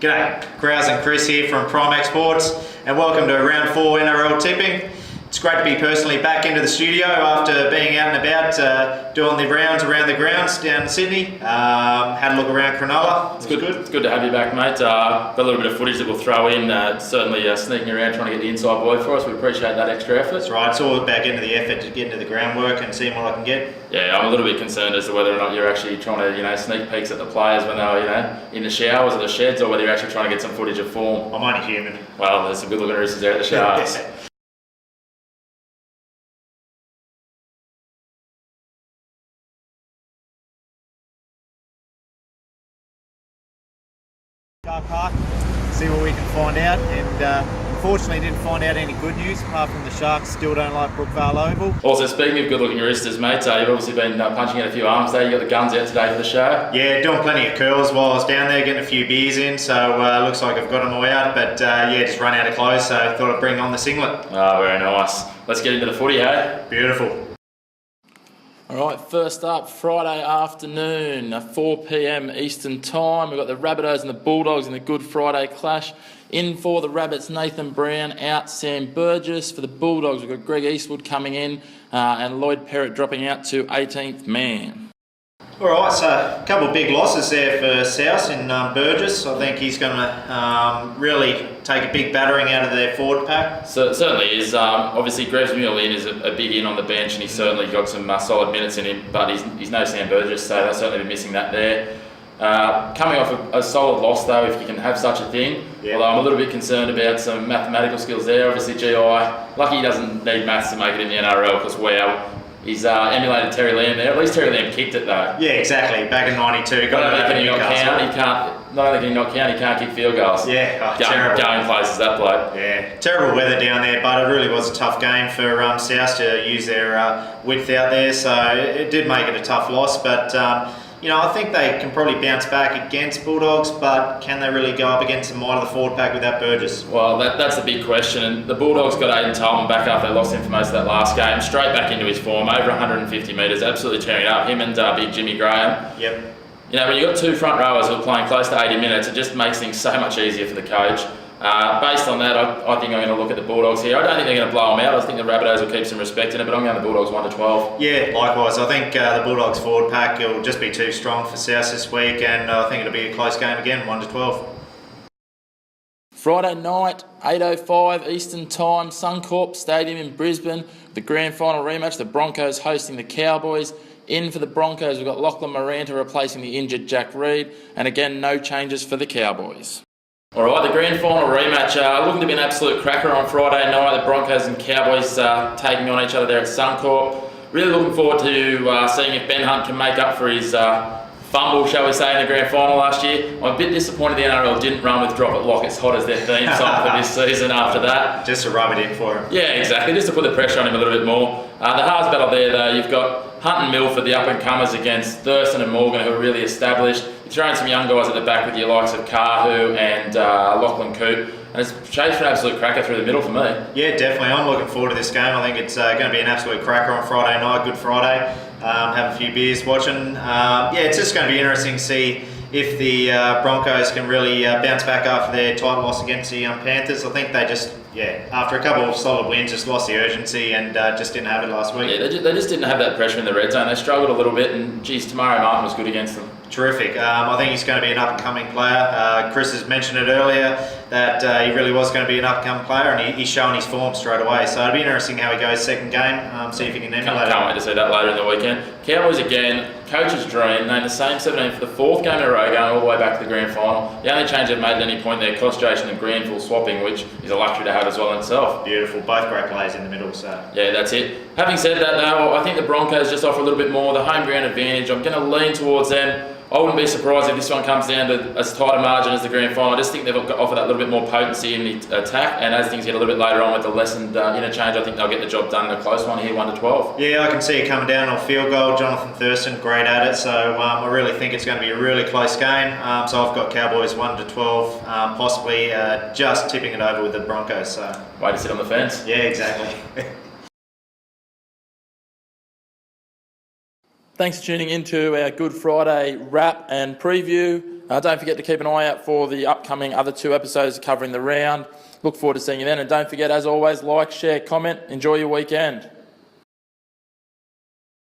G'day, Krause and Chris here from Primac Sports, and welcome to round 4 NRL tipping. It's great to be personally back into the studio after being out and about doing the rounds around the grounds down in Sydney. Had a look around Cronulla. It's good to have you back, mate. Got a little bit of footage that we'll throw in, certainly sneaking around trying to get the inside boy for us. We appreciate that extra effort. That's right, it's all about getting to the effort to get into the groundwork and seeing what I can get. Yeah, I'm a little bit concerned as to whether or not you're actually trying to, sneak peeks at the players when they're, in the showers or the sheds, or whether you're actually trying to get some footage of form. I'm only human. Well, there's some good looking roosters there at the showers. Car park, see what we can find out, and unfortunately didn't find out any good news apart from the Sharks still don't like Brookvale Oval. Also, speaking of good looking roosters, mate, you've obviously been punching out a few arms there. You got the guns out today for the show. Yeah, doing plenty of curls while I was down there getting a few beers in, so looks like I've got them all out, but just run out of clothes, so I thought I'd bring on the singlet. Oh, very nice. Let's get into the footy, hey? Beautiful. All right, first up, Friday afternoon, 4 p.m. Eastern Time. We've got the Rabbitohs and the Bulldogs in the Good Friday clash. In for the Rabbits, Nathan Brown, out Sam Burgess. For the Bulldogs, we've got Greg Eastwood coming in and Lloyd Perrott dropping out to 18th man. All right, so a couple of big losses there for South in Burgess. I think he's going to really take a big battering out of their forward pack. So it certainly is. Obviously, Grev's Mullen is a big in on the bench, and he's certainly got some solid minutes in him, but he's no Sam Burgess, so they'll certainly be missing that there. Coming off a solid loss, though, if you can have such a thing. Yeah. Although I'm a little bit concerned about some mathematical skills there. Obviously, GI, lucky he doesn't need maths to make it in the NRL, because wow, he's emulated Terry Lamb there. At least Terry Lamb kicked it, though. Yeah, exactly. Back in '92, not only can he not count, he can't kick field goals. Yeah, terrible. Going places, that bloke. Yeah, terrible weather down there, but it really was a tough game for South to use their width out there, so it did make it a tough loss, but I think they can probably bounce back against Bulldogs, but can they really go up against the might of the forward pack without Burgess? Well, that's the big question, and the Bulldogs got Aiden Tolman back after they lost him for most of that last game, straight back into his form, over 150 metres, absolutely tearing it up, him and big Jimmy Graham. Yep. When you've got two front rowers who are playing close to 80 minutes, it just makes things so much easier for the coach. Based on that, I think I'm going to look at the Bulldogs here. I don't think they're going to blow them out. I think the Rabbitohs will keep some respect in it, but I'm going the Bulldogs 1-12. Yeah, likewise. I think the Bulldogs forward pack will just be too strong for South this week, and I think it'll be a close game again, 1-12. Friday night, 8:05 Eastern Time, Suncorp Stadium in Brisbane. The grand final rematch, the Broncos hosting the Cowboys. In for the Broncos, we've got Lachlan Miranda replacing the injured Jack Reed, and again, no changes for the Cowboys. All right, the grand final rematch, looking to be an absolute cracker on Friday night. The Broncos and Cowboys taking on each other there at Suncorp. Really looking forward to seeing if Ben Hunt can make up for his fumble, shall we say, in the grand final last year. I'm a bit disappointed the NRL didn't run with Drop It Lock It's Hot as their theme song for this season after that. Just to rub it in for him. Yeah, exactly, just to put the pressure on him a little bit more. The halves battle there, though, you've got Hunt and Milford, the up-and-comers, against Thurston and Morgan, who are really established. You're throwing some young guys at the back with your likes of Kahu and Lachlan Coote. And it's shaped for an absolute cracker through the middle for me. Yeah, definitely. I'm looking forward to this game. I think it's going to be an absolute cracker on Friday night, Good Friday. Have a few beers watching. It's just going to be interesting to see if the Broncos can really bounce back after their tight loss against the Panthers. I think they just, after a couple of solid wins, just lost the urgency and just didn't have it last week. Yeah, they just didn't have that pressure in the red zone. They struggled a little bit, and Tamari Martin was good against them. Terrific. I think he's going to be an up-and-coming player. Chris has mentioned it earlier that he really was going to be an up-and-coming player, and he's shown his form straight away. So it'll be interesting how he goes second game, see if he can emulate it. Can't wait to see that later in the weekend. Cowboys again, coach's dream, named the same 17 for the fourth game in a row, going all the way back to the grand final. The only change they've made at any point there, Kostration and Granville swapping, which is a luxury to have as well in itself. Beautiful, both great players in the middle, so. Yeah, that's it. Having said that though, I think the Broncos just offer a little bit more, the home ground advantage. I'm going to lean towards them. I wouldn't be surprised if this one comes down to as tight a margin as the grand final. I just think they've offered that little bit more potency in the attack, and as things get a little bit later on with the lessened interchange, I think they'll get the job done in a close one here, 1-12. Yeah, I can see it coming down on field goal. Jonathan Thurston, great at it, so I really think it's going to be a really close game. So I've got Cowboys 1-12, possibly just tipping it over with the Broncos. So way to sit on the fence. Yeah, exactly. Thanks for tuning into our Good Friday wrap and preview. Don't forget to keep an eye out for the upcoming other 2 episodes covering the round. Look forward to seeing you then. And don't forget, as always, like, share, comment. Enjoy your weekend.